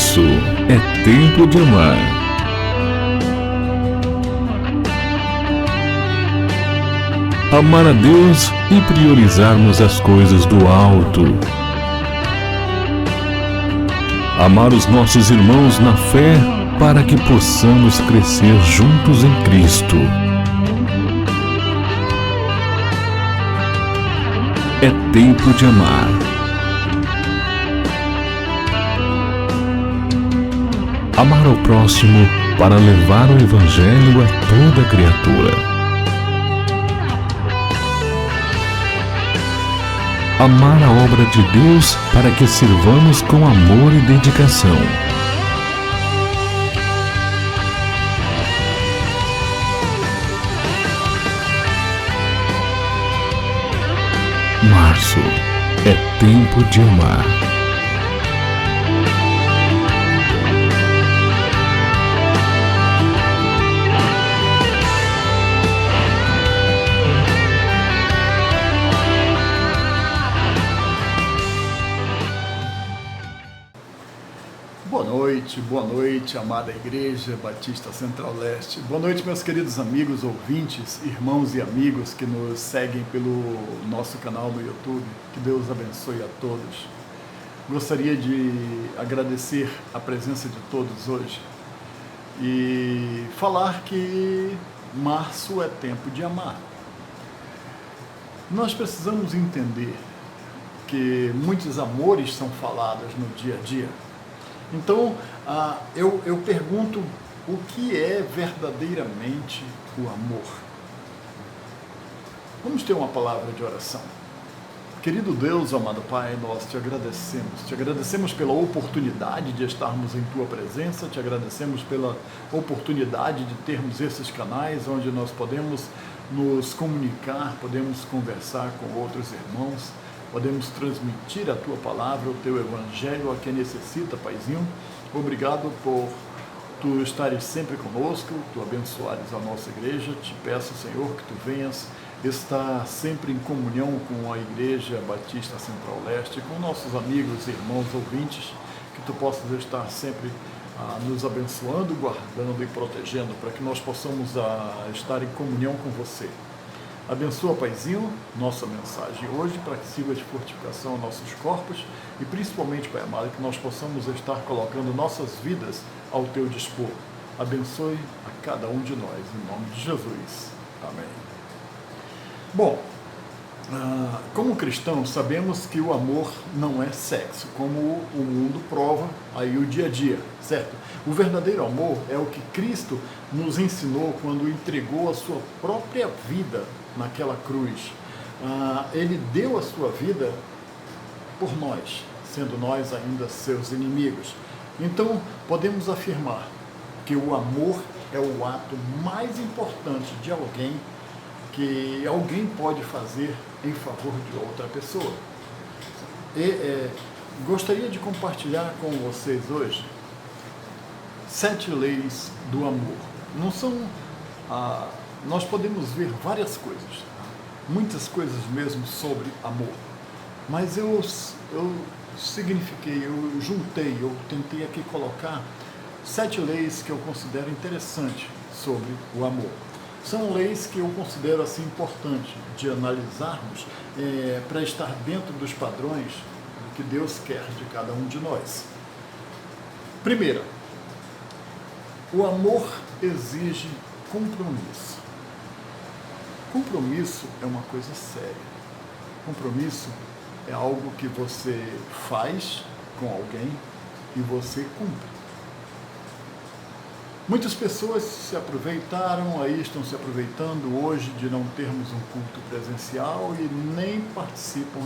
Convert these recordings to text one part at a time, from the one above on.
Março é tempo de amar. Amar a Deus e priorizarmos as coisas do alto. Amar os nossos irmãos na fé para que possamos crescer juntos em Cristo. É tempo de amar. Amar ao próximo para levar o Evangelho a toda criatura. Amar a obra de Deus para que sirvamos com amor e dedicação. Março é tempo de amar. Boa noite, amada Igreja Batista Central Leste. Boa noite, meus queridos amigos, ouvintes, irmãos e amigos que nos seguem pelo nosso canal no YouTube. Que Deus abençoe a todos. Gostaria de agradecer a presença de todos hoje e falar que março é tempo de amar. Nós precisamos entender que muitos amores são falados no dia a dia. Então, eu pergunto, o que é verdadeiramente o amor? Vamos ter uma palavra de oração. Querido Deus, amado Pai, nós te agradecemos pela oportunidade de estarmos em Tua presença, te agradecemos pela oportunidade de termos esses canais onde nós podemos nos comunicar, podemos conversar com outros irmãos, podemos transmitir a Tua palavra, o Teu Evangelho a quem necessita, Paizinho. Obrigado por Tu estares sempre conosco, Tu abençoares a nossa igreja. Te peço, Senhor, que Tu venhas estar sempre em comunhão com a Igreja Batista Central Leste, com nossos amigos, irmãos, ouvintes, que Tu possas estar sempre nos abençoando, guardando e protegendo, para que nós possamos estar em comunhão com Você. Abençoa, Paizinho, nossa mensagem hoje, para que sirva de fortificação aos nossos corpos e principalmente, Pai amado, que nós possamos estar colocando nossas vidas ao Teu dispor. Abençoe a cada um de nós, em nome de Jesus. Amém. Bom, como cristãos, sabemos que o amor não é sexo, como o mundo prova aí o dia a dia, certo? O verdadeiro amor é o que Cristo nos ensinou quando entregou a sua própria vida naquela cruz. Ele deu a sua vida por nós, sendo nós ainda seus inimigos. Então, podemos afirmar que o amor é o ato mais importante de alguém que alguém pode fazer em favor de outra pessoa. Gostaria de compartilhar com vocês hoje 7 leis do amor. Não são... nós podemos ver várias coisas, muitas coisas mesmo sobre amor, mas eu juntei, eu tentei aqui colocar 7 leis que eu considero interessantes sobre o amor. São leis que eu considero assim importante de analisarmos para estar dentro dos padrões do que Deus quer de cada um de nós. Primeira, o amor exige compromisso. Compromisso é uma coisa séria. Compromisso é algo que você faz com alguém e você cumpre. Muitas pessoas se aproveitaram, aí estão se aproveitando hoje de não termos um culto presencial e nem participam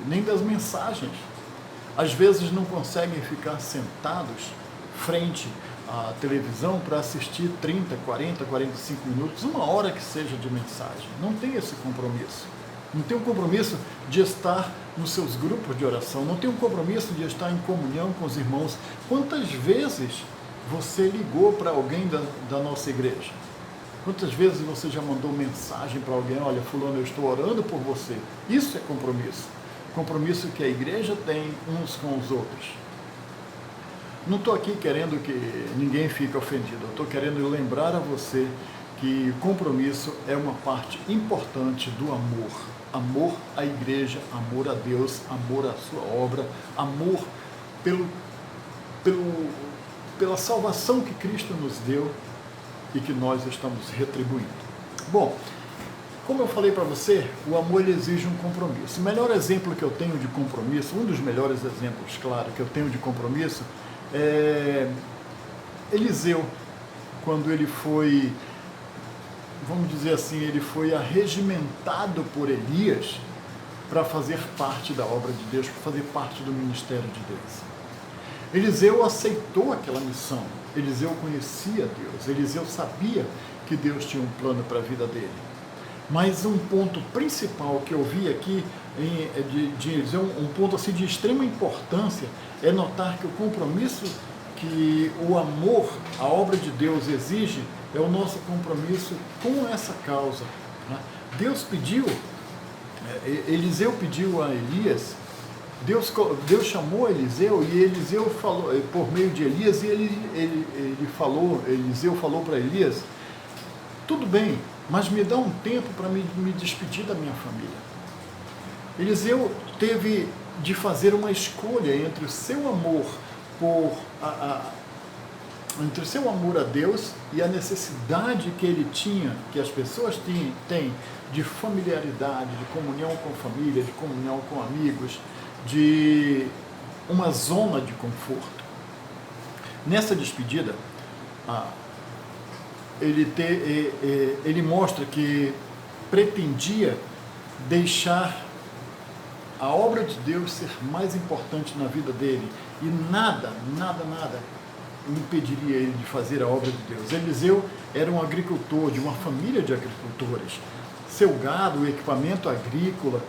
nem das mensagens. Às vezes não conseguem ficar sentados frente à televisão para assistir 30, 40, 45 minutos, 1 hora que seja de mensagem. Não tem esse compromisso. Não tem um compromisso de estar nos seus grupos de oração, não tem um compromisso de estar em comunhão com os irmãos. Quantas vezes você ligou para alguém da nossa igreja? Quantas vezes você já mandou mensagem para alguém: olha, fulano, eu estou orando por você? Isso é compromisso. Compromisso que a igreja tem uns com os outros. Não estou aqui querendo que ninguém fique ofendido, eu estou querendo lembrar a você que compromisso é uma parte importante do amor. Amor à igreja, amor a Deus, amor à sua obra, amor pela salvação que Cristo nos deu e que nós estamos retribuindo. Bom, como eu falei para você, o amor ele exige um compromisso. O melhor exemplo que eu tenho de compromisso, um dos melhores exemplos, claro, que eu tenho de compromisso, é Eliseu, quando ele foi, vamos dizer assim, ele foi arregimentado por Elias para fazer parte da obra de Deus, para fazer parte do ministério de Deus. Eliseu aceitou aquela missão, Eliseu conhecia Deus, Eliseu sabia que Deus tinha um plano para a vida dele. Mas um ponto principal que eu vi aqui de Eliseu, um ponto assim de extrema importância, é notar que o compromisso que o amor, a obra de Deus exige, é o nosso compromisso com essa causa. Deus pediu, Eliseu pediu a Elias, Deus chamou Eliseu e Eliseu falou, por meio de Elias, e Eliseu falou para Elias, tudo bem, mas me dá um tempo para me despedir da minha família. Eliseu teve de fazer uma escolha entre o seu amor entre o seu amor a Deus e a necessidade que ele tinha, que as pessoas têm de familiaridade, de comunhão com a família, de comunhão com amigos, de uma zona de conforto. Nessa despedida, ele mostra que pretendia deixar a obra de Deus ser mais importante na vida dele e nada impediria ele de fazer a obra de Deus. Eliseu era um agricultor, de uma família de agricultores. Seu gado, o equipamento agrícola,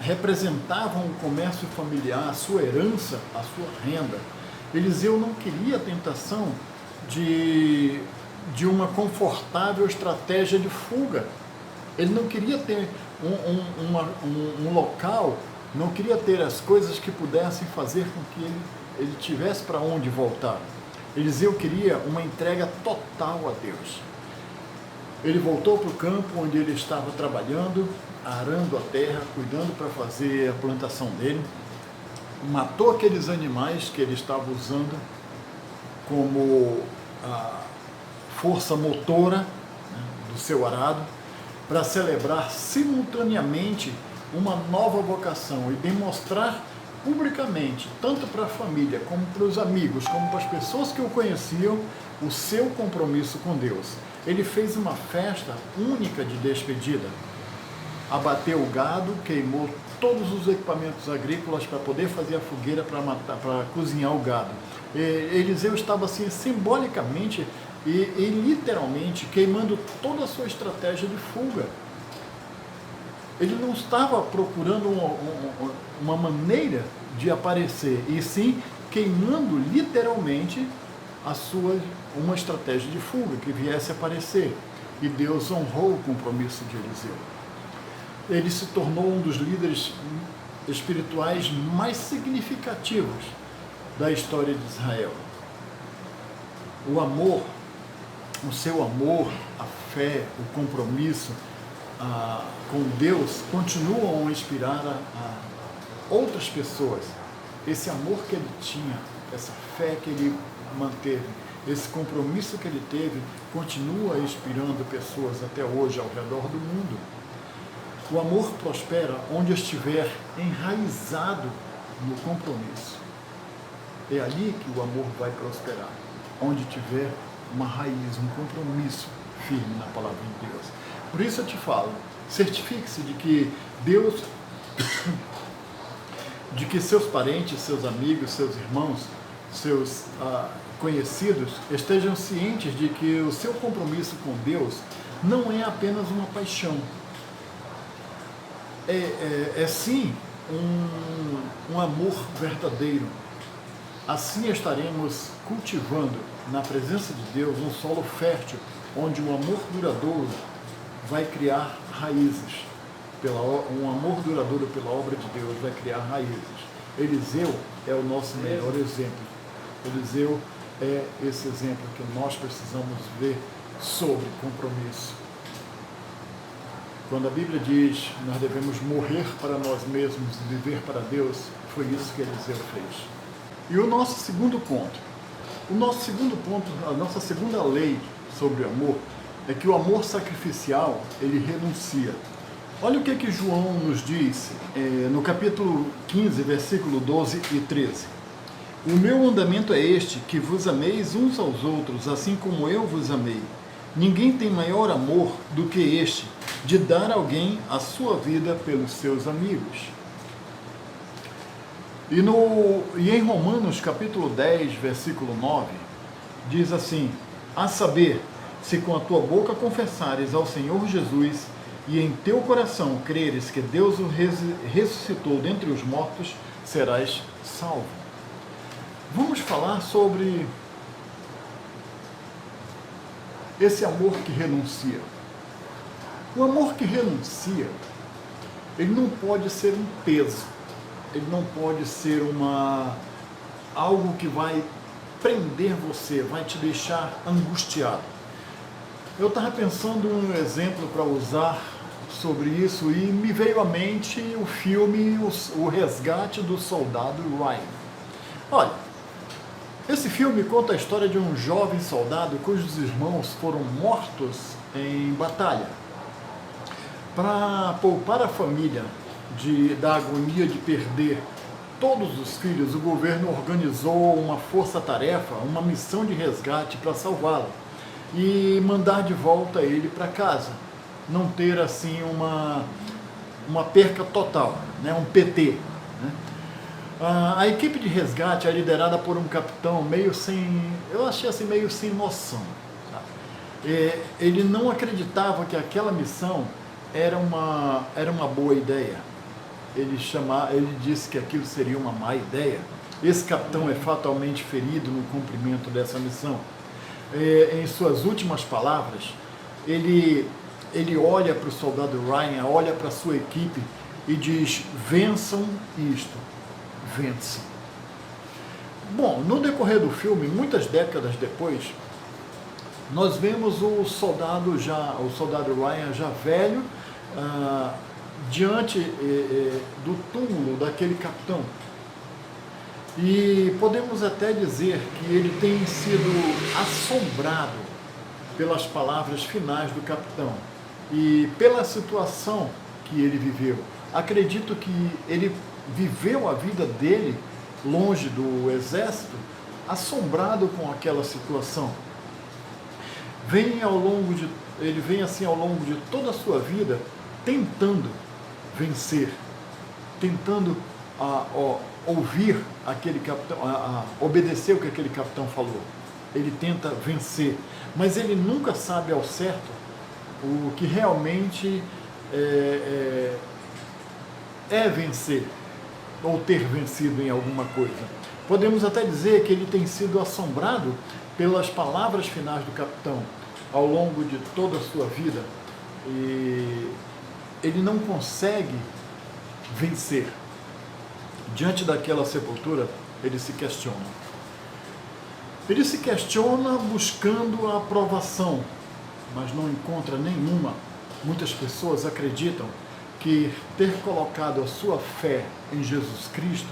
representavam o comércio familiar, a sua herança, a sua renda. Eliseu não queria a tentação de uma confortável estratégia de fuga. Ele não queria ter um local, não queria ter as coisas que pudessem fazer com que ele tivesse para onde voltar. Eliseu queria uma entrega total a Deus. Ele voltou para o campo onde ele estava trabalhando, arando a terra, cuidando para fazer a plantação dele, matou aqueles animais que ele estava usando como a força motora, né, do seu arado, para celebrar simultaneamente uma nova vocação e demonstrar publicamente, tanto para a família, como para os amigos, como para as pessoas que o conheciam, o seu compromisso com Deus. Ele fez uma festa única de despedida. Abateu o gado, queimou todos os equipamentos agrícolas para poder fazer a fogueira para cozinhar o gado. Eliseu estava assim simbolicamente e literalmente queimando toda a sua estratégia de fuga. Ele não estava procurando uma maneira de aparecer, e sim queimando literalmente uma estratégia de fuga que viesse a aparecer. E Deus honrou o compromisso de Eliseu. Ele se tornou um dos líderes espirituais mais significativos da história de Israel. O amor, o seu amor, a fé, o compromisso com Deus continuam a inspirar a outras pessoas. Esse amor que ele tinha, essa fé que ele manteve, esse compromisso que ele teve, continua inspirando pessoas até hoje ao redor do mundo. O amor prospera onde estiver enraizado no compromisso. É ali que o amor vai prosperar, onde tiver uma raiz, um compromisso firme na palavra de Deus. Por isso eu te falo, certifique-se de que Deus, de que seus parentes, seus amigos, seus irmãos, seus conhecidos estejam cientes de que o seu compromisso com Deus não é apenas uma paixão. É sim um amor verdadeiro. Assim estaremos cultivando na presença de Deus um solo fértil, onde o amor duradouro vai criar raízes. Um amor duradouro pela obra de Deus vai criar raízes. Eliseu é o nosso melhor exemplo. Eliseu é esse exemplo que nós precisamos ver sobre compromisso. Quando a Bíblia diz que nós devemos morrer para nós mesmos e viver para Deus, foi isso que Eliseu fez. E o nosso segundo ponto, a nossa segunda lei sobre o amor, é que o amor sacrificial, ele renuncia. Olha o que João nos diz no capítulo 15, versículo 12 e 13. O meu mandamento é este, que vos ameis uns aos outros, assim como eu vos amei. Ninguém tem maior amor do que este, de dar a alguém a sua vida pelos seus amigos. E em Romanos capítulo 10, versículo 9, diz assim: a saber, se com a tua boca confessares ao Senhor Jesus e em teu coração creres que Deus o ressuscitou dentre os mortos, serás salvo. Vamos falar sobre esse amor que renuncia. O amor que renuncia, ele não pode ser um peso, ele não pode ser algo que vai prender você, vai te deixar angustiado. Eu estava pensando em um exemplo para usar sobre isso e me veio à mente o filme O Resgate do Soldado Ryan. Olha, esse filme conta a história de um jovem soldado cujos irmãos foram mortos em batalha. Para poupar a família da agonia de perder todos os filhos, o governo organizou uma força-tarefa, uma missão de resgate para salvá-lo e mandar de volta ele para casa. Não ter assim uma perca total, né? Um PT. Né? A equipe de resgate é liderada por um capitão meio sem noção. Tá? Ele não acreditava que aquela missão era uma boa ideia. Ele disse que aquilo seria uma má ideia. Esse capitão é fatalmente ferido no cumprimento dessa missão. Em suas últimas palavras, ele olha para o soldado Ryan, olha para a sua equipe e diz: vençam isto, vençam. Bom, no decorrer do filme, muitas décadas depois, nós vemos o soldado Ryan já velho, diante do túmulo daquele capitão. E podemos até dizer que ele tem sido assombrado pelas palavras finais do capitão e pela situação que ele viveu. Acredito que ele viveu a vida dele longe do exército, assombrado com aquela situação. Ele vem assim ao longo de toda a sua vida tentando vencer, tentando ouvir aquele capitão, obedecer o que aquele capitão falou. Ele tenta vencer, mas ele nunca sabe ao certo o que realmente é vencer ou ter vencido em alguma coisa. Podemos até dizer que ele tem sido assombrado pelas palavras finais do capitão ao longo de toda a sua vida e ele não consegue vencer. Diante daquela sepultura, ele se questiona. Ele se questiona buscando a aprovação, mas não encontra nenhuma. Muitas pessoas acreditam que ter colocado a sua fé em Jesus Cristo,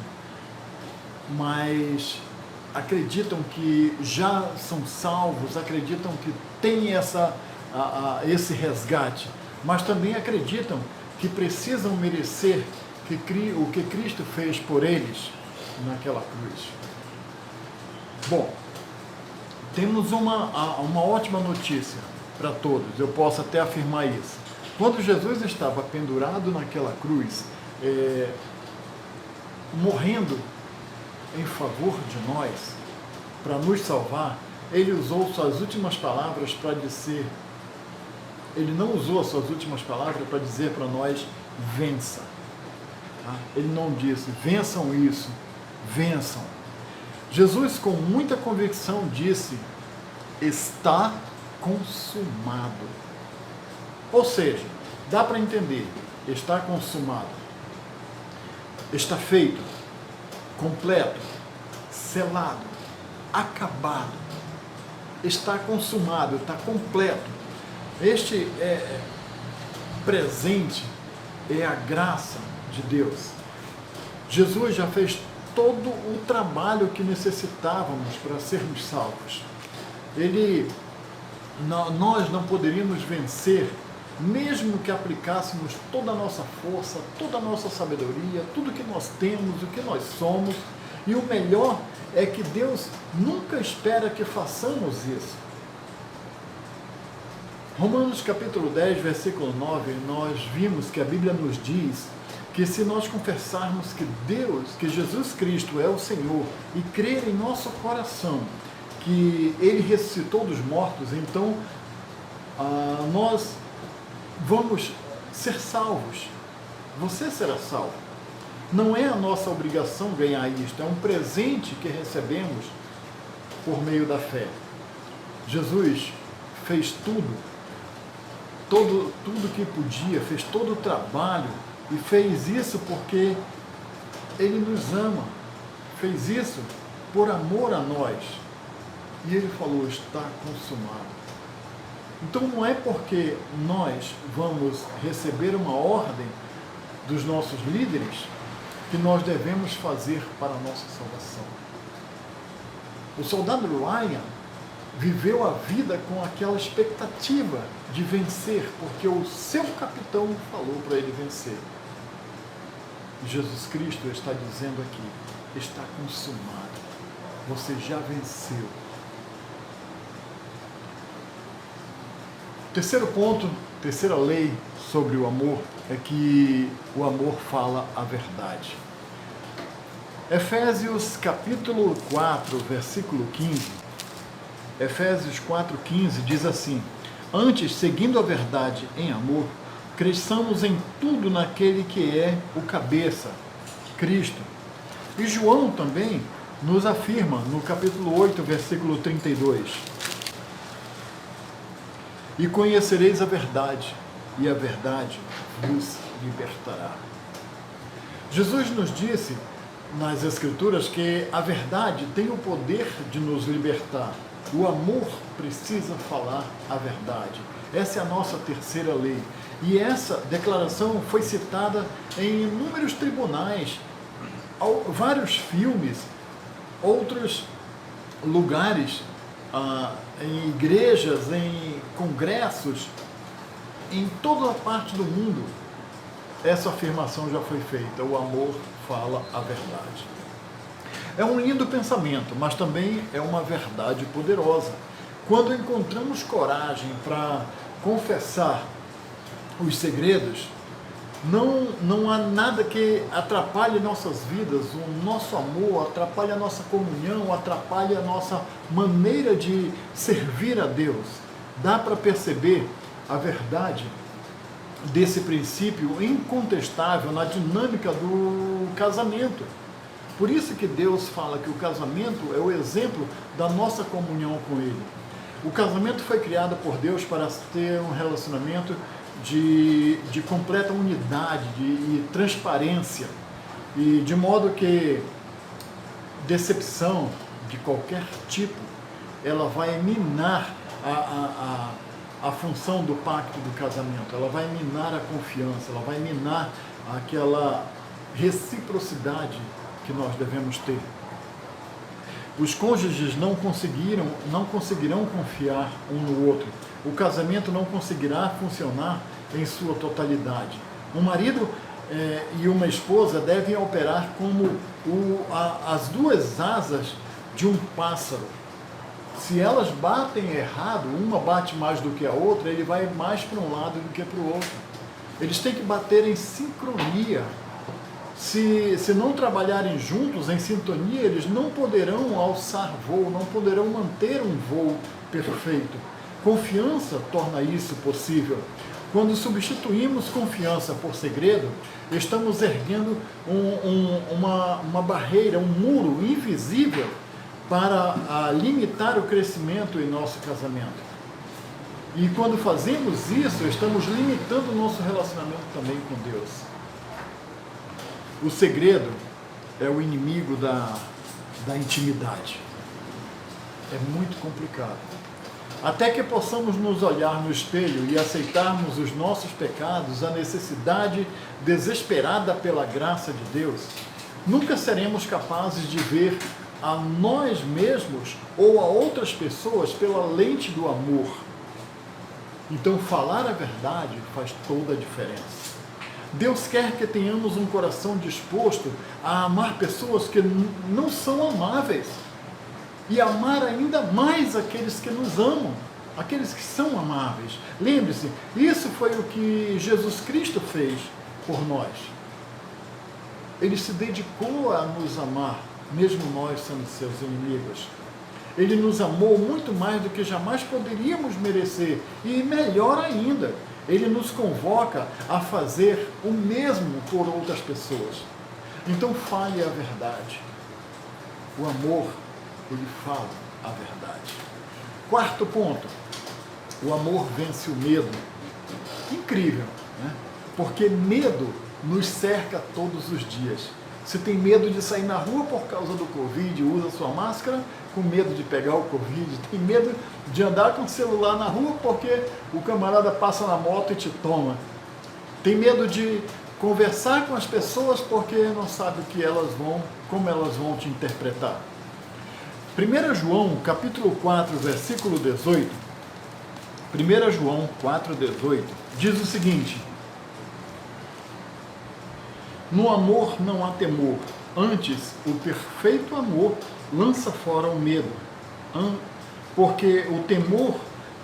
mas acreditam que já são salvos, acreditam que têm esse resgate, mas também acreditam que precisam merecer o que Cristo fez por eles naquela cruz. Bom, temos uma ótima notícia para todos, eu posso até afirmar isso. Quando Jesus estava pendurado naquela cruz, morrendo em favor de nós, para nos salvar, ele usou suas últimas palavras para dizer, ele não usou as suas últimas palavras para dizer para nós, vença. Ele não disse, vençam isso, vençam. Jesus, com muita convicção, disse, está consumado. Ou seja, dá para entender, está consumado, está feito, completo, selado, acabado, está consumado, está completo. Este presente é a graça de Deus. Jesus já fez todo o trabalho que necessitávamos para sermos salvos. Nós não poderíamos vencer, mesmo que aplicássemos toda a nossa força, toda a nossa sabedoria, tudo que nós temos, o que nós somos. E o melhor é que Deus nunca espera que façamos isso. Romanos capítulo 10, versículo 9, nós vimos que a Bíblia nos diz que se nós confessarmos que Jesus Cristo é o Senhor e crer em nosso coração que Ele ressuscitou dos mortos, então nós vamos ser salvos. Você será salvo. Não é a nossa obrigação ganhar isto, é um presente que recebemos por meio da fé. Jesus fez tudo que podia, fez todo o trabalho e fez isso porque Ele nos ama, fez isso por amor a nós. E Ele falou, está consumado. Então não é porque nós vamos receber uma ordem dos nossos líderes que nós devemos fazer para a nossa salvação. O soldado Ryan viveu a vida com aquela expectativa de vencer, porque o seu capitão falou para ele vencer. Jesus Cristo está dizendo aqui, está consumado, você já venceu. Terceiro ponto, terceira lei sobre o amor é que o amor fala a verdade. Efésios capítulo 4, versículo 15. Efésios 4,15 diz assim: antes, seguindo a verdade em amor, cresçamos em tudo naquele que é o cabeça, Cristo. E João também nos afirma no capítulo 8, versículo 32. E conhecereis a verdade, e a verdade vos libertará. Jesus nos disse nas Escrituras que a verdade tem o poder de nos libertar. O amor precisa falar a verdade. Essa é a nossa terceira lei. E essa declaração foi citada em inúmeros tribunais, vários filmes, outros lugares, em igrejas, em congressos, em toda a parte do mundo. Essa afirmação já foi feita. O amor fala a verdade. É um lindo pensamento, mas também é uma verdade poderosa. Quando encontramos coragem para confessar os segredos, não há nada que atrapalhe nossas vidas, o nosso amor, atrapalhe a nossa comunhão, atrapalhe a nossa maneira de servir a Deus. Dá para perceber a verdade desse princípio incontestável na dinâmica do casamento. Por isso que Deus fala que o casamento é o exemplo da nossa comunhão com Ele. O casamento foi criado por Deus para ter um relacionamento de completa unidade e transparência, e de modo que decepção de qualquer tipo, ela vai minar a função do pacto do casamento, ela vai minar a confiança, ela vai minar aquela reciprocidade que nós devemos ter. Os cônjuges não conseguirão confiar um no outro. O casamento não conseguirá funcionar em sua totalidade. Um marido e uma esposa devem operar como as duas asas de um pássaro. Se elas batem errado, uma bate mais do que a outra, ele vai mais para um lado do que para o outro. Eles têm que bater em sincronia. Se não trabalharem juntos em sintonia, eles não poderão alçar voo, não poderão manter um voo perfeito. Confiança torna isso possível. Quando substituímos confiança por segredo, estamos erguendo uma barreira, um muro invisível para limitar o crescimento em nosso casamento. E quando fazemos isso, estamos limitando o nosso relacionamento também com Deus. O segredo é o inimigo da intimidade. é muito complicado. Até que possamos nos olhar no espelho e aceitarmos os nossos pecados, a necessidade desesperada pela graça de Deus, nunca seremos capazes de ver a nós mesmos ou a outras pessoas pela lente do amor. Então, falar a verdade faz toda a diferença. Deus quer que tenhamos um coração disposto a amar pessoas que não são amáveis e amar ainda mais aqueles que nos amam, aqueles que são amáveis. Lembre-se, isso foi o que Jesus Cristo fez por nós. Ele se dedicou a nos amar, mesmo nós sendo seus inimigos. Ele nos amou muito mais do que jamais poderíamos merecer. E melhor ainda, Ele nos convoca a fazer o mesmo por outras pessoas. Então fale a verdade. O amor, ele fala a verdade. Quarto ponto, o amor vence o medo. Incrível, né? Porque medo nos cerca todos os dias. Você tem medo de sair na rua por causa do Covid, usa sua máscara com medo de pegar o Covid, tem medo de andar com o celular na rua porque o camarada passa na moto e te toma. Tem medo de conversar com as pessoas porque não sabe o que elas vão, como elas vão te interpretar. 1 João, capítulo 4, versículo 18, 1 João 4,18, diz o seguinte: no amor não há temor, antes o perfeito amor lança fora o medo, porque o temor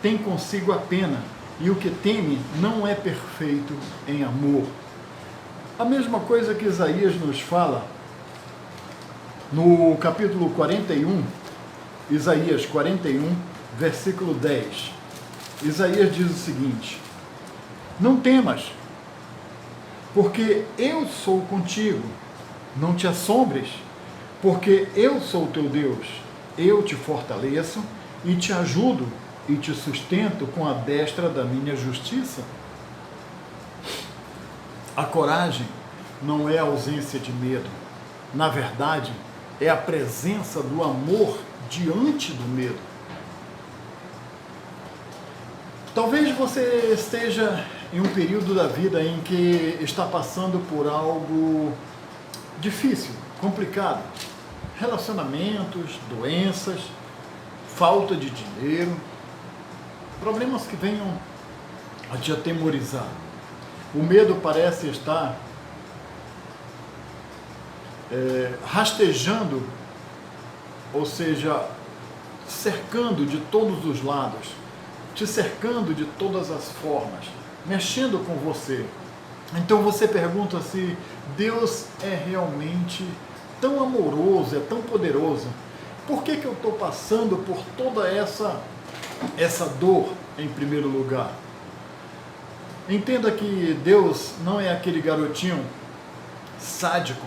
tem consigo a pena, e o que teme não é perfeito em amor. A mesma coisa que Isaías nos fala no capítulo 41, Isaías 41, versículo 10. Isaías diz o seguinte: não temas, porque eu sou contigo, não te assombres, porque eu sou teu Deus, eu te fortaleço e te ajudo e te sustento com a destra da minha justiça. A coragem não é a ausência de medo, na verdade, é a presença do amor diante do medo. Talvez você esteja em um período da vida em que está passando por algo difícil, complicado. Relacionamentos, doenças, falta de dinheiro, problemas que venham a te atemorizar. O medo parece estar rastejando, ou seja, cercando de todos os lados, te cercando de todas as formas, mexendo com você. Então você pergunta se Deus é realmente tão amoroso, é tão poderoso. Por que eu estou passando por toda essa dor em primeiro lugar? Entenda que Deus não é aquele garotinho sádico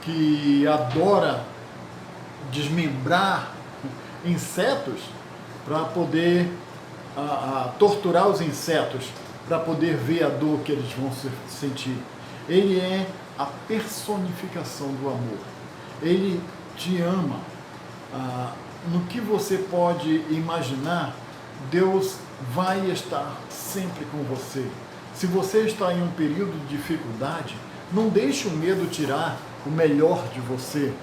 que adora desmembrar insetos para poder torturar os insetos, para poder ver a dor que eles vão sentir. Ele é a personificação do amor. Ele te ama. No que você pode imaginar, Deus vai estar sempre com você. Se você está em um período de dificuldade, não deixe o medo tirar o melhor de você.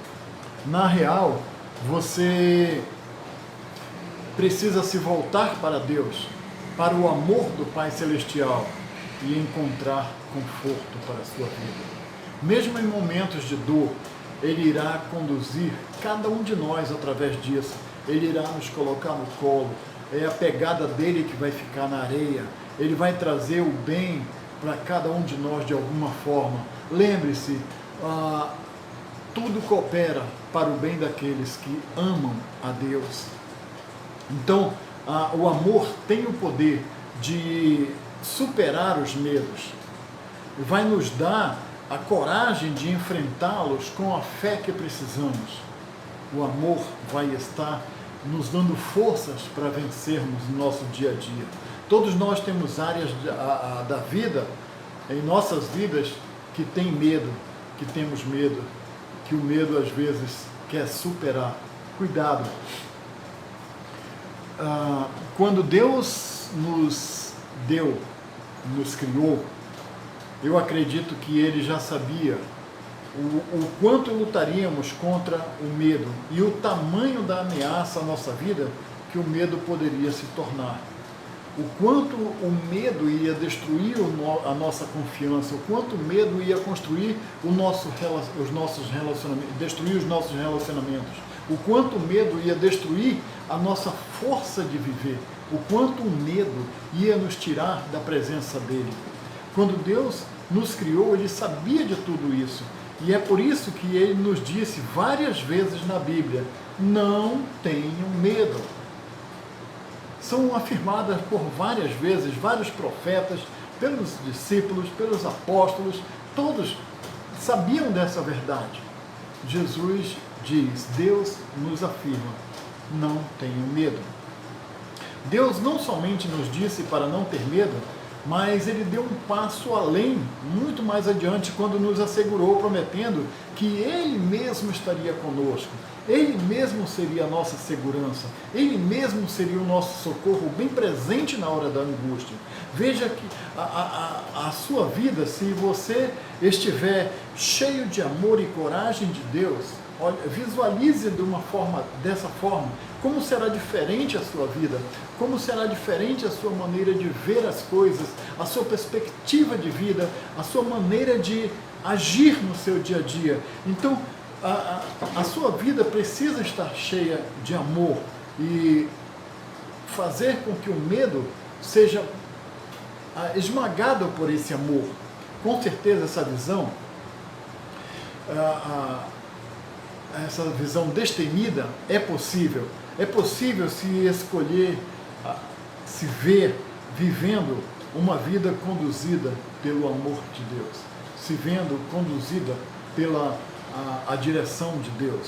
Na real, você precisa se voltar para Deus, para o amor do Pai Celestial e encontrar conforto para a sua vida. Mesmo em momentos de dor, Ele irá conduzir cada um de nós através disso. Ele irá nos colocar no colo. É a pegada dele que vai ficar na areia. Ele vai trazer o bem para cada um de nós de alguma forma. Lembre-se, tudo coopera para o bem daqueles que amam a Deus. Então, o amor tem o poder de superar os medos. Vai nos dar a coragem de enfrentá-los com a fé que precisamos. O amor vai estar nos dando forças para vencermos no nosso dia a dia. Todos nós temos áreas da vida, em nossas vidas, que tem medo, que temos medo, que o medo às vezes quer superar. Cuidado! quando Deus nos criou, eu acredito que Ele já sabia o quanto lutaríamos contra o medo e o tamanho da ameaça à nossa vida que o medo poderia se tornar. O quanto o medo ia destruir a nossa confiança, o quanto o medo ia construir os nossos relacionamentos, destruir os nossos relacionamentos, o quanto o medo ia destruir a nossa força de viver, o quanto o medo ia nos tirar da presença dele. Quando Deus nos criou, Ele sabia de tudo isso. E é por isso que Ele nos disse várias vezes na Bíblia: não tenham medo. São afirmadas por várias vezes, vários profetas, pelos discípulos, pelos apóstolos, todos sabiam dessa verdade. Jesus diz, Deus nos afirma: não tenham medo. Deus não somente nos disse para não ter medo, mas Ele deu um passo além, muito mais adiante, quando nos assegurou, prometendo que Ele mesmo estaria conosco, Ele mesmo seria a nossa segurança, Ele mesmo seria o nosso socorro, bem presente na hora da angústia. Veja que a sua vida, se você estiver cheio de amor e coragem de Deus, olha, visualize dessa forma, como será diferente a sua vida, como será diferente a sua maneira de ver as coisas, a sua perspectiva de vida, a sua maneira de agir no seu dia a dia. Então, a sua vida precisa estar cheia de amor e fazer com que o medo seja esmagado por esse amor. Com certeza essa visão destemida é possível. É possível se escolher, se ver vivendo uma vida conduzida pelo amor de Deus, se vendo conduzida pela a direção de Deus.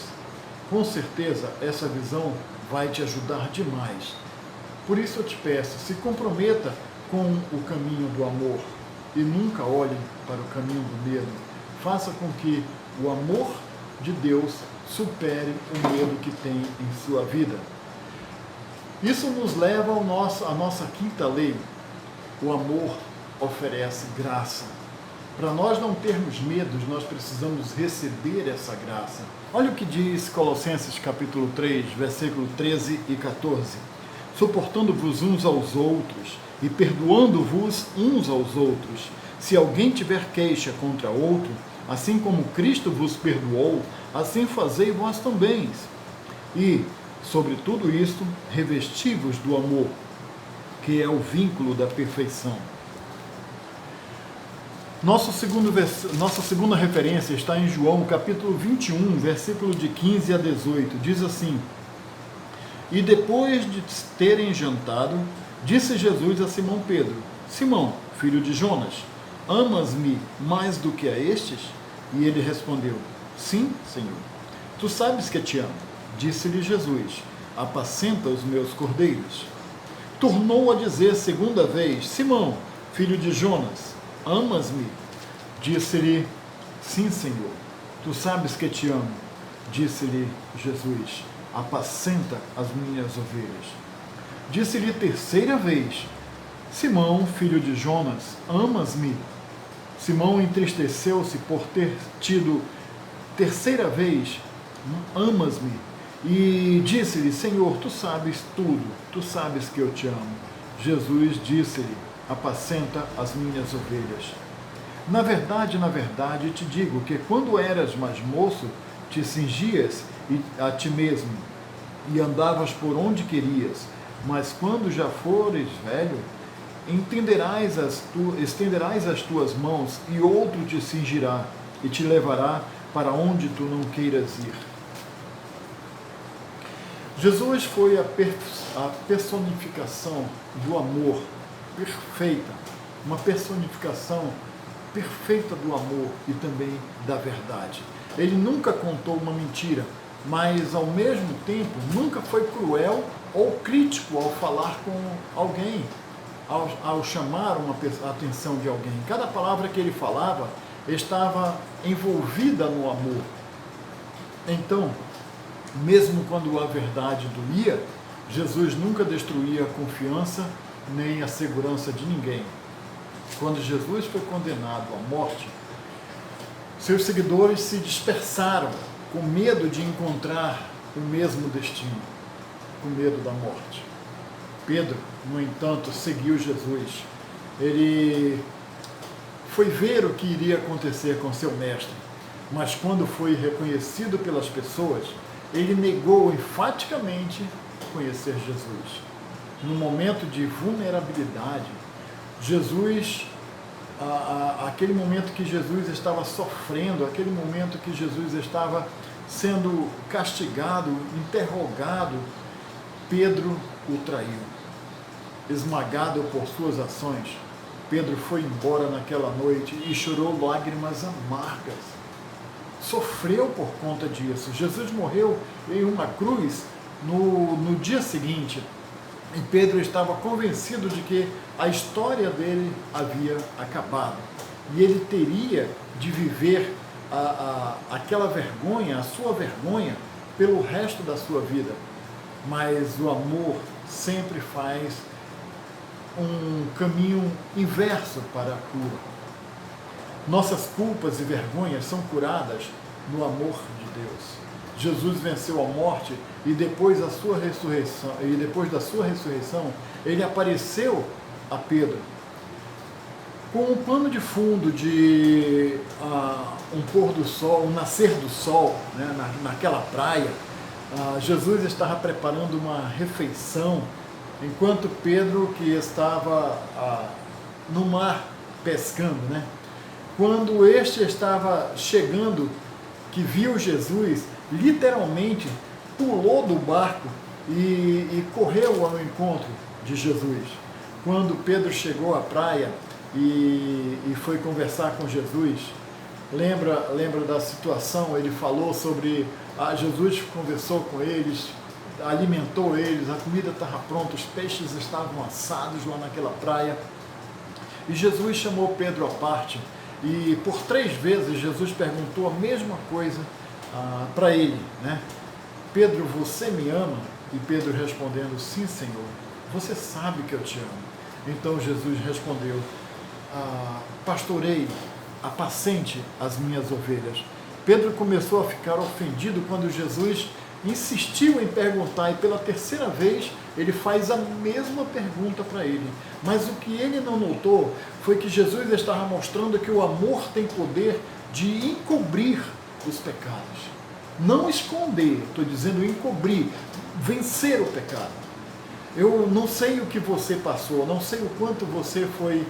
Com certeza essa visão vai te ajudar demais. Por isso eu te peço, se comprometa com o caminho do amor e nunca olhe para o caminho do medo. Faça com que o amor de Deus supere o medo que tem em sua vida. Isso nos leva à nossa quinta lei. O amor oferece graça. Para nós não termos medos, nós precisamos receber essa graça. Olha o que diz Colossenses capítulo 3, versículo 13 e 14. Suportando-vos uns aos outros e perdoando-vos uns aos outros. Se alguém tiver queixa contra outro, assim como Cristo vos perdoou, assim fazei vós também. E, sobre tudo isto, revesti-vos do amor, que é o vínculo da perfeição. Nossa segunda referência está em João, capítulo 21, versículo de 15 a 18. Diz assim: E depois de terem jantado, disse Jesus a Simão Pedro: Simão, filho de Jonas, amas-me mais do que a estes? E ele respondeu: Sim, Senhor. Tu sabes que te amo. Disse-lhe Jesus: Apacenta os meus cordeiros. Tornou a dizer segunda vez: Simão, filho de Jonas, amas-me? Disse-lhe: Sim, Senhor. Tu sabes que te amo. Disse-lhe Jesus: Apacenta as minhas ovelhas. Disse-lhe terceira vez: Simão, filho de Jonas, amas-me? Simão entristeceu-se por ter tido terceira vez: Amas-me? E disse-lhe: Senhor, tu sabes tudo, tu sabes que eu te amo. Jesus disse-lhe: Apacenta as minhas ovelhas. Na verdade, te digo que quando eras mais moço, te cingias a ti mesmo e andavas por onde querias, mas quando já fores velho, estenderás as tuas mãos e outro te cingirá e te levará para onde tu não queiras ir. Jesus foi a personificação do amor perfeita, uma personificação perfeita do amor e também da verdade. Ele nunca contou uma mentira, mas ao mesmo tempo nunca foi cruel ou crítico ao falar com alguém, ao chamar a atenção de alguém. Cada palavra que ele falava estava envolvida no amor. Então, mesmo quando a verdade doía, Jesus nunca destruía a confiança nem a segurança de ninguém. Quando Jesus foi condenado à morte, seus seguidores se dispersaram com medo de encontrar o mesmo destino, com medo da morte. Pedro, no entanto, seguiu Jesus. Ele foi ver o que iria acontecer com seu mestre, mas quando foi reconhecido pelas pessoas, ele negou enfaticamente conhecer Jesus. No momento de vulnerabilidade, Jesus, aquele momento que Jesus estava sofrendo, aquele momento que Jesus estava sendo castigado, interrogado, Pedro o traiu. Esmagado por suas ações, Pedro foi embora naquela noite e chorou lágrimas amargas. Sofreu por conta disso. Jesus morreu em uma cruz no dia seguinte, e Pedro estava convencido de que a história dele havia acabado e ele teria de viver aquela vergonha, a sua vergonha, pelo resto da sua vida. Mas o amor sempre faz um caminho inverso para a cura. Nossas culpas e vergonhas são curadas no amor de Deus. Jesus venceu a morte e depois da sua ressurreição, ele apareceu a Pedro com um pano de fundo de um pôr do sol, um nascer do sol, né, naquela praia. Jesus estava preparando uma refeição, enquanto Pedro, que estava no mar pescando, né? Quando este estava chegando, que viu Jesus, literalmente pulou do barco e correu ao encontro de Jesus. Quando Pedro chegou à praia e foi conversar com Jesus, lembra da situação, ele falou sobre, Jesus conversou com eles, alimentou eles, a comida estava pronta, os peixes estavam assados lá naquela praia, e Jesus chamou Pedro à parte, e por 3 vezes Jesus perguntou a mesma coisa para ele, né? Pedro, você me ama? E Pedro respondendo, sim, Senhor, você sabe que eu te amo. Então Jesus respondeu, pastorei, apacente as minhas ovelhas. Pedro começou a ficar ofendido quando Jesus insistiu em perguntar, e pela 3ª vez ele faz a mesma pergunta para ele. Mas o que ele não notou foi que Jesus estava mostrando que o amor tem poder de encobrir os pecados. Não esconder, estou dizendo encobrir, vencer o pecado. Eu não sei o que você passou, não sei o quanto você foi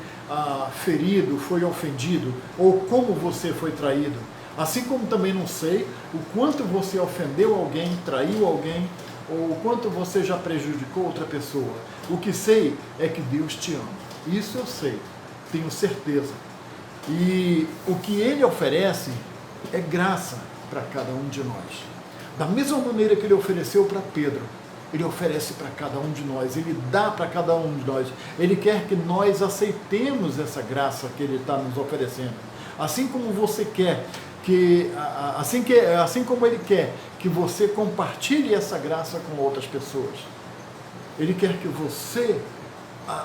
ferido, foi ofendido, ou como você foi traído. Assim como também não sei o quanto você ofendeu alguém, traiu alguém, ou o quanto você já prejudicou outra pessoa. O que sei é que Deus te ama. Isso eu sei, tenho certeza. E o que Ele oferece é graça para cada um de nós. Da mesma maneira que Ele ofereceu para Pedro, Ele oferece para cada um de nós, Ele dá para cada um de nós. Ele quer que nós aceitemos essa graça que Ele está nos oferecendo. Assim como você quer assim como Ele quer que você compartilhe essa graça com outras pessoas. Ele quer que você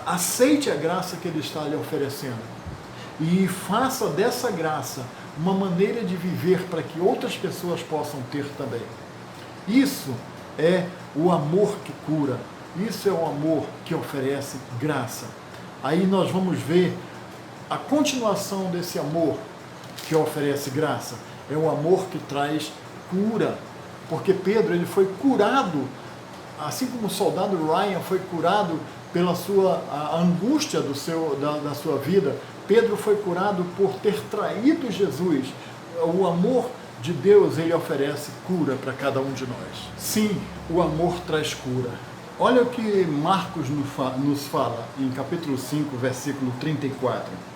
aceite a graça que Ele está lhe oferecendo e faça dessa graça uma maneira de viver para que outras pessoas possam ter também. Isso é o amor que cura, isso é o amor que oferece graça. Aí nós vamos ver a continuação desse amor que oferece graça, é o amor que traz cura, porque Pedro ele foi curado, assim como o soldado Ryan foi curado pela sua angústia da sua vida, Pedro foi curado por ter traído Jesus. O amor de Deus, ele oferece cura para cada um de nós. Sim, o amor traz cura. Olha o que Marcos nos fala em capítulo 5, versículo 34.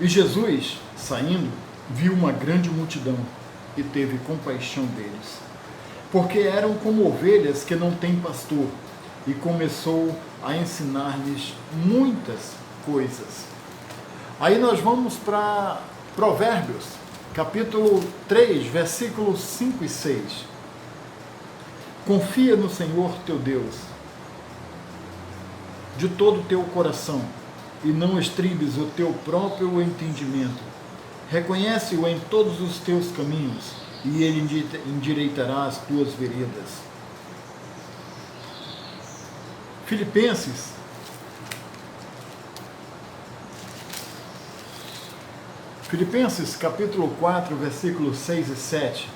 E Jesus, saindo, viu uma grande multidão e teve compaixão deles, porque eram como ovelhas que não têm pastor, e começou a ensinar-lhes muitas coisas. Aí nós vamos para Provérbios, capítulo 3, versículos 5 e 6. Confia no Senhor teu Deus de todo o teu coração e não estribes o teu próprio entendimento. Reconhece-o em todos os teus caminhos e ele endireitará as tuas veredas. Filipenses capítulo 4, versículos 6 e 7.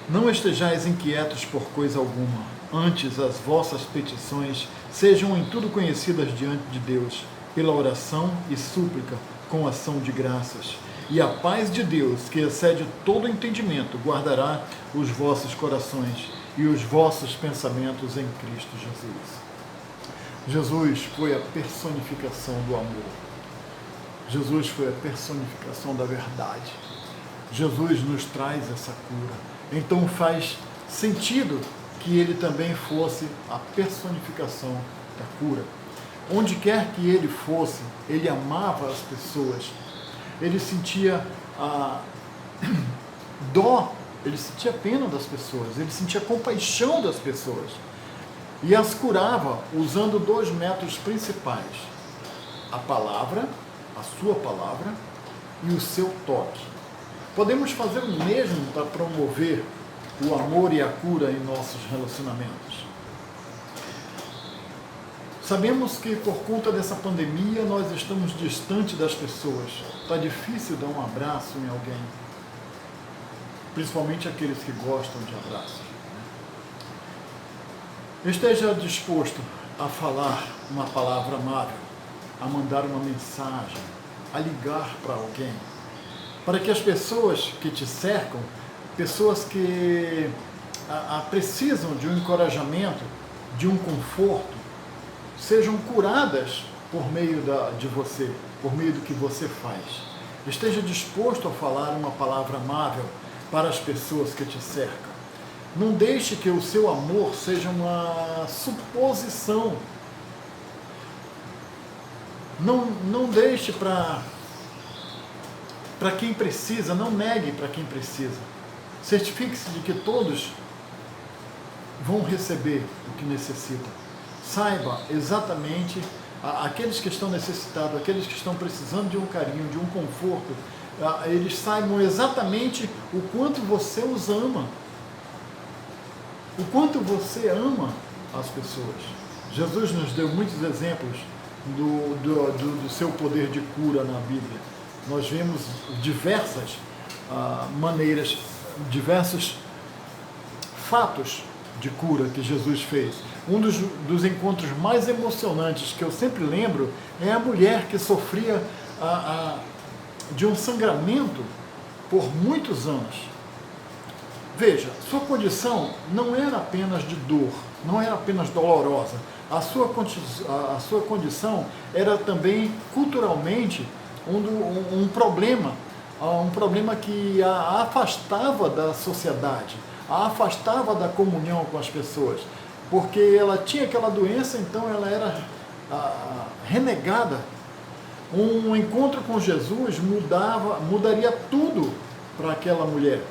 Não estejais inquietos por coisa alguma, antes as vossas petições sejam em tudo conhecidas diante de Deus, pela oração e súplica, com ação de graças. E a paz de Deus, que excede todo entendimento, guardará os vossos corações e os vossos pensamentos em Cristo Jesus. Jesus foi a personificação do amor. Jesus foi a personificação da verdade. Jesus nos traz essa cura. Então faz sentido que ele também fosse a personificação da cura. Onde quer que ele fosse, ele amava as pessoas. Ele sentia dó, ele sentia pena das pessoas, ele sentia compaixão das pessoas. E as curava usando 2 métodos principais: a palavra, a sua palavra, e o seu toque. Podemos fazer o mesmo para promover o amor e a cura em nossos relacionamentos. Sabemos que por conta dessa pandemia nós estamos distante das pessoas. Está difícil dar um abraço em alguém, principalmente aqueles que gostam de abraços. Esteja disposto a falar uma palavra amável, a mandar uma mensagem, a ligar para alguém, para que as pessoas que te cercam, pessoas que precisam de um encorajamento, de um conforto, sejam curadas por meio de você, por meio do que você faz. Esteja disposto a falar uma palavra amável para as pessoas que te cercam. Não deixe que o seu amor seja uma suposição. Não deixe para quem precisa, não negue para quem precisa. Certifique-se de que todos vão receber o que necessitam. Saiba exatamente, aqueles que estão necessitados, aqueles que estão precisando de um carinho, de um conforto, eles saibam exatamente o quanto você os ama. O quanto você ama as pessoas. Jesus nos deu muitos exemplos do seu poder de cura na Bíblia. Nós vemos diversas maneiras, diversos fatos de cura que Jesus fez. Um dos encontros mais emocionantes que eu sempre lembro é a mulher que sofria de um sangramento por muitos anos. Veja, sua condição não era apenas de dor, não era apenas dolorosa. A sua condição era também culturalmente um problema que a afastava da sociedade, a afastava da comunhão com as pessoas, porque ela tinha aquela doença, então ela era renegada. Um encontro com Jesus mudaria tudo para aquela mulher.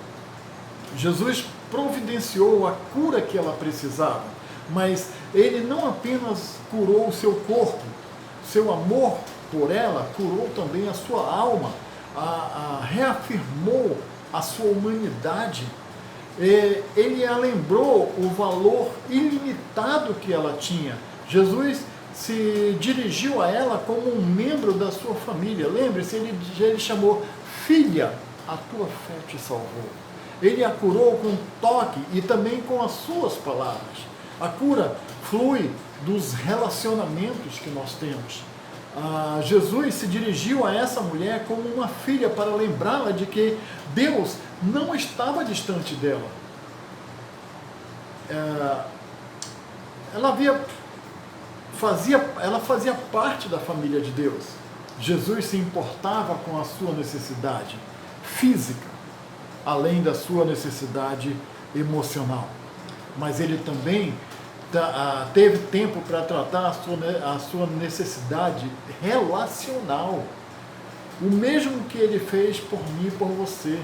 Jesus providenciou a cura que ela precisava, mas ele não apenas curou o seu corpo, seu amor por ela curou também a sua alma, reafirmou a sua humanidade. Ele a lembrou o valor ilimitado que ela tinha. Jesus se dirigiu a ela como um membro da sua família. Lembre-se, ele chamou: filha, a tua fé te salvou. Ele a curou com toque e também com as suas palavras. A cura flui dos relacionamentos que nós temos. Jesus se dirigiu a essa mulher como uma filha para lembrá-la de que Deus não estava distante dela. Ela fazia parte da família de Deus. Jesus se importava com a sua necessidade física, além da sua necessidade emocional. Mas ele também teve tempo para tratar a sua necessidade relacional. O mesmo que ele fez por mim e por você.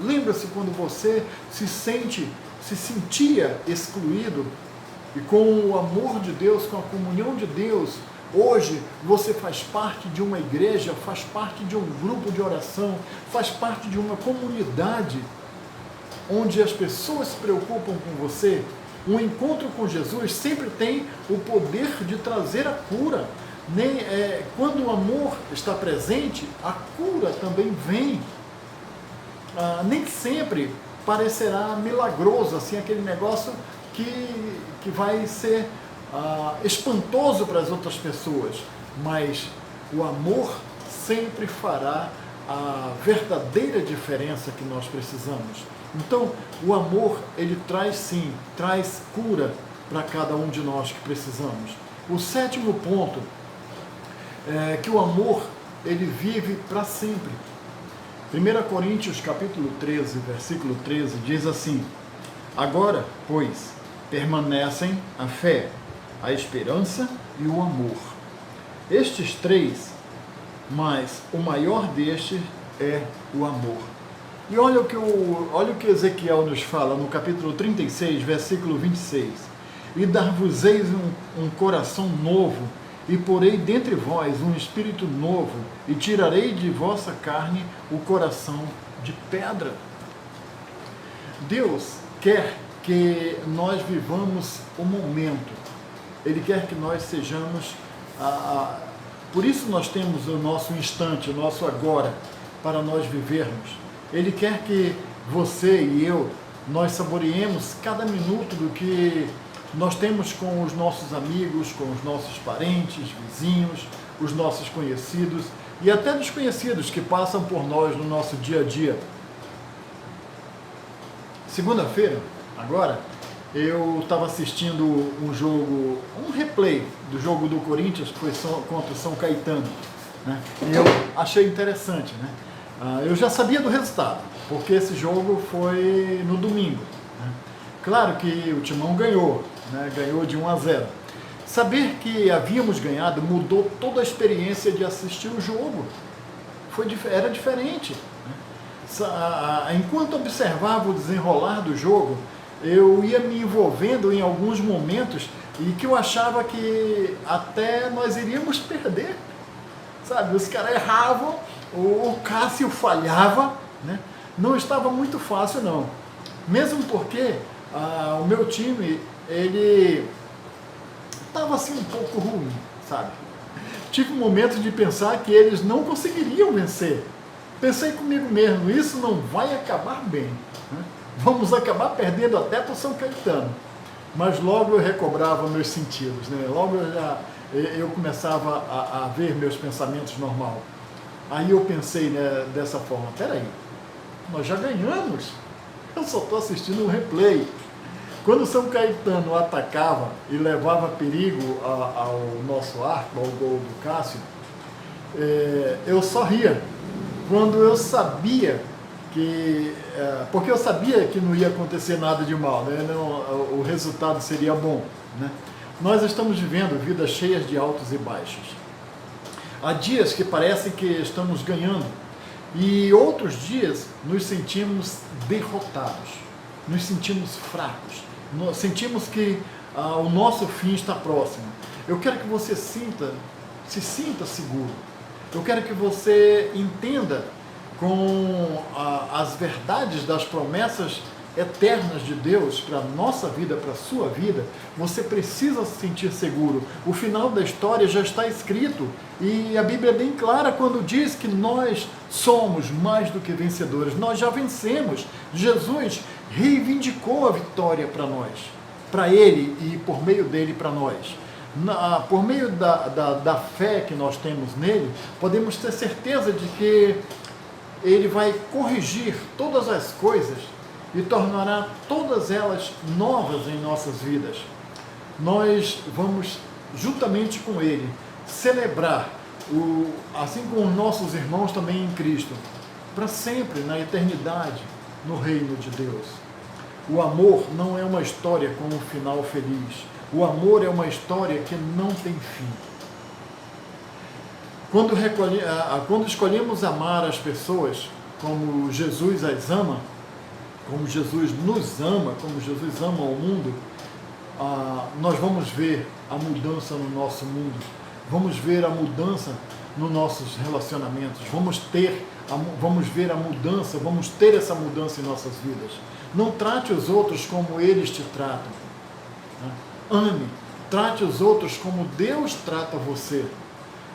Lembra-se quando você se sente se sentia excluído, e com o amor de Deus, com a comunhão de Deus, hoje você faz parte de uma igreja, faz parte de um grupo de oração, faz parte de uma comunidade onde as pessoas se preocupam com você. Um encontro com Jesus sempre tem o poder de trazer a cura. Quando o amor está presente, a cura também vem. Nem sempre parecerá milagroso, assim, aquele negócio que vai ser espantoso para as outras pessoas, mas o amor sempre fará a verdadeira diferença que nós precisamos. Então, o amor, ele traz sim, traz cura para cada um de nós que precisamos. O 7º ponto é que o amor, ele vive para sempre. 1 Coríntios capítulo 13, versículo 13, diz assim: agora, pois, permanecem a fé, a esperança e o amor. Estes 3, mas o maior destes é o amor. E olha o que Ezequiel nos fala no capítulo 36, versículo 26. E dar-vos-eis um coração novo, e porei dentre vós um espírito novo, e tirarei de vossa carne o coração de pedra. Deus quer que nós vivamos o momento. Ele quer que nós sejamos... por isso nós temos o nosso instante, o nosso agora, para nós vivermos. Ele quer que você e eu, nós saboreemos cada minuto do que nós temos com os nossos amigos, com os nossos parentes, vizinhos, os nossos conhecidos e até desconhecidos que passam por nós no nosso dia a dia. Segunda-feira, agora, eu estava assistindo um replay do jogo do Corinthians, que foi contra o São Caetano, né? E eu achei interessante, né? Eu já sabia do resultado, porque esse jogo foi no domingo, né? Claro que o Timão ganhou, né? Ganhou de 1-0. Saber que havíamos ganhado mudou toda a experiência de assistir o jogo. Era diferente, né? Enquanto observava o desenrolar do jogo, eu ia me envolvendo em alguns momentos e que eu achava que até nós iríamos perder, sabe? Os caras erravam, o Cássio falhava, né? Não estava muito fácil não, mesmo porque o meu time, ele estava assim um pouco ruim, sabe? Tive um momento de pensar que eles não conseguiriam vencer. Pensei comigo mesmo, isso não vai acabar bem, né? Vamos acabar perdendo até para o São Caetano. Mas logo eu recobrava meus sentidos, né? Logo eu começava a ver meus pensamentos normal. Aí eu pensei, né, dessa forma: peraí, nós já ganhamos, eu só estou assistindo um replay. Quando o São Caetano atacava e levava perigo ao nosso arco, ao gol do Cássio, eu só ria. Quando eu sabia porque eu sabia que não ia acontecer nada de mal, né? O resultado seria bom, né? Nós estamos vivendo vidas cheias de altos e baixos. Há dias que parece que estamos ganhando e outros dias nos sentimos derrotados, nos sentimos fracos, sentimos que o nosso fim está próximo. Eu quero que você se sinta seguro. Eu quero que você entenda com as verdades das promessas eternas de Deus para a nossa vida, para a sua vida. Você precisa se sentir seguro. O final da história já está escrito e a Bíblia é bem clara quando diz que nós somos mais do que vencedores. Nós já vencemos. Jesus reivindicou a vitória para nós, para Ele e por meio dele para nós. Por meio da fé que nós temos nele, podemos ter certeza de que Ele vai corrigir todas as coisas e tornará todas elas novas em nossas vidas. Nós vamos, juntamente com Ele, celebrar, assim como os nossos irmãos também em Cristo, para sempre, na eternidade, no reino de Deus. O amor não é uma história com um final feliz. O amor é uma história que não tem fim. Quando escolhemos amar as pessoas como Jesus as ama, como Jesus nos ama, como Jesus ama o mundo, nós vamos ver a mudança no nosso mundo, vamos ver a mudança nos nossos relacionamentos, vamos ver a mudança, vamos ter essa mudança em nossas vidas. Não trate os outros como eles te tratam. Ame, trate os outros como Deus trata você.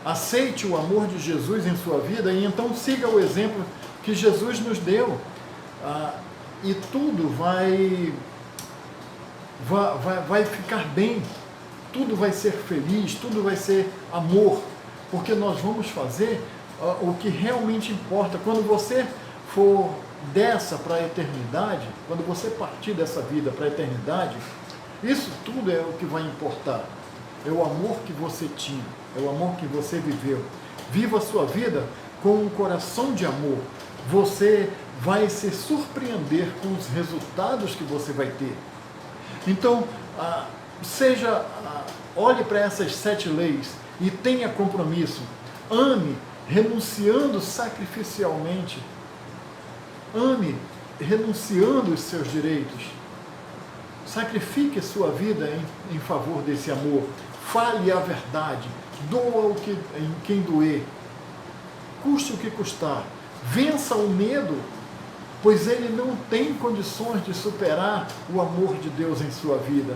Aceite o amor de Jesus em sua vida e então siga o exemplo que Jesus nos deu. E tudo vai ficar bem, tudo vai ser feliz, tudo vai ser amor, porque nós vamos fazer o que realmente importa. Quando você for dessa para a eternidade, quando você partir dessa vida para a eternidade, isso tudo é o que vai importar. É o amor que você tinha, é o amor que você viveu. Viva a sua vida com um coração de amor. Você vai se surpreender com os resultados que você vai ter. Então, olhe para essas 7 leis e tenha compromisso. Ame, renunciando sacrificialmente. Ame, renunciando os seus direitos. Sacrifique a sua vida em favor desse amor. Fale a verdade. Doa em quem doer. Custe o que custar. Vença o medo, pois ele não tem condições de superar o amor de Deus em sua vida.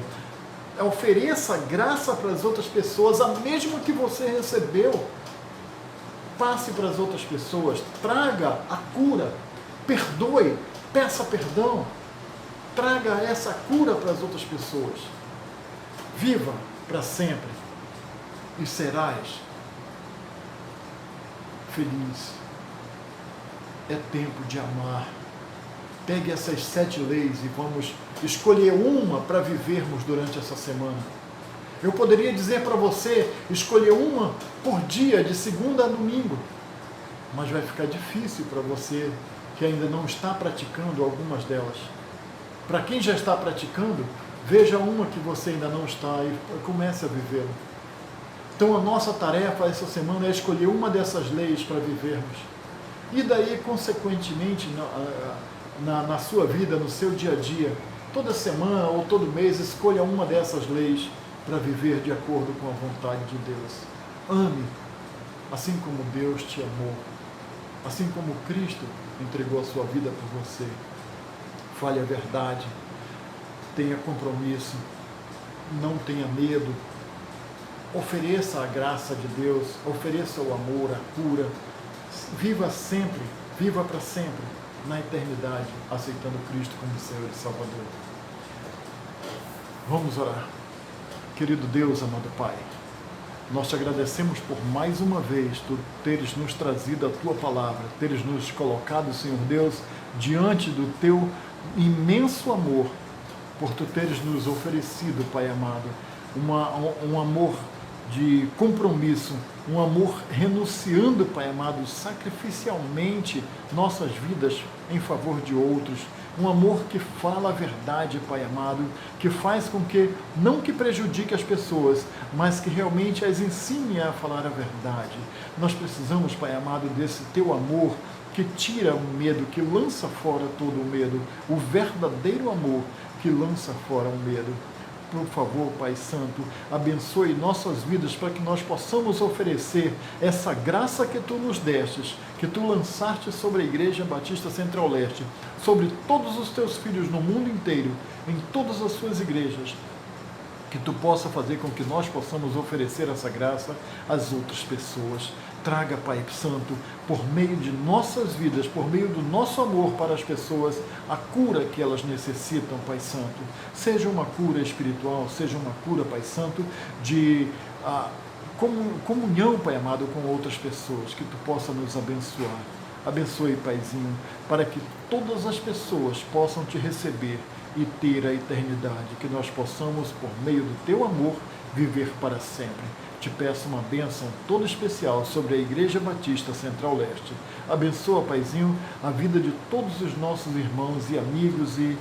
Ofereça graça para as outras pessoas, a mesma que você recebeu. Passe para as outras pessoas, traga a cura, perdoe, peça perdão, traga essa cura para as outras pessoas. Viva para sempre e serás feliz. É tempo de amar. Pegue essas 7 leis e vamos escolher uma para vivermos durante essa semana. Eu poderia dizer para você, escolher uma por dia, de segunda a domingo, mas vai ficar difícil para você que ainda não está praticando algumas delas. Para quem já está praticando, veja uma que você ainda não está e comece a vivê-la. Então a nossa tarefa essa semana é escolher uma dessas leis para vivermos. E daí, consequentemente, na sua vida, no seu dia a dia, toda semana ou todo mês, escolha uma dessas leis para viver de acordo com a vontade de Deus. Ame, assim como Deus te amou, assim como Cristo entregou a sua vida por você. Fale a verdade, tenha compromisso, não tenha medo, ofereça a graça de Deus, ofereça o amor, a cura. Viva sempre, viva para sempre, na eternidade, aceitando Cristo como Senhor e Salvador. Vamos orar. Querido Deus, amado Pai, nós te agradecemos por mais uma vez tu teres nos trazido a tua palavra, teres nos colocado, Senhor Deus, diante do teu imenso amor, por tu teres nos oferecido, Pai amado, um amor de compromisso, um amor renunciando, Pai amado, sacrificialmente nossas vidas em favor de outros, um amor que fala a verdade, Pai amado, que faz com que, não que prejudique as pessoas, mas que realmente as ensine a falar a verdade. Nós precisamos, Pai amado, desse teu amor que tira o medo, que lança fora todo o medo, o verdadeiro amor que lança fora o medo. Por favor, Pai Santo, abençoe nossas vidas para que nós possamos oferecer essa graça que Tu nos destes, que Tu lançaste sobre a Igreja Batista Central-Leste, sobre todos os Teus filhos no mundo inteiro, em todas as suas igrejas, que Tu possa fazer com que nós possamos oferecer essa graça às outras pessoas. Traga, Pai Santo, por meio de nossas vidas, por meio do nosso amor para as pessoas, a cura que elas necessitam, Pai Santo. Seja uma cura espiritual, seja uma cura, Pai Santo, de comunhão, Pai amado, com outras pessoas, que Tu possa nos abençoar. Abençoe, Paizinho, para que todas as pessoas possam Te receber e ter a eternidade, que nós possamos, por meio do Teu amor, viver para sempre. Te peço uma bênção toda especial sobre a Igreja Batista Central-Leste. Abençoa, Paizinho, a vida de todos os nossos irmãos e amigos e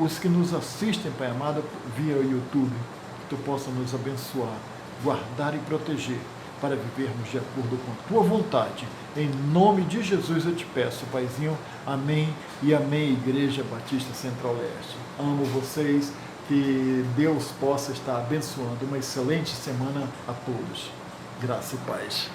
os que nos assistem, Pai amado, via YouTube. Que Tu possa nos abençoar, guardar e proteger. para vivermos de acordo com a tua vontade. Em nome de Jesus eu te peço, Paizinho. Amém e amém, Igreja Batista Central-Leste. Amo vocês, que Deus possa estar abençoando. Uma excelente semana a todos. Graça e paz.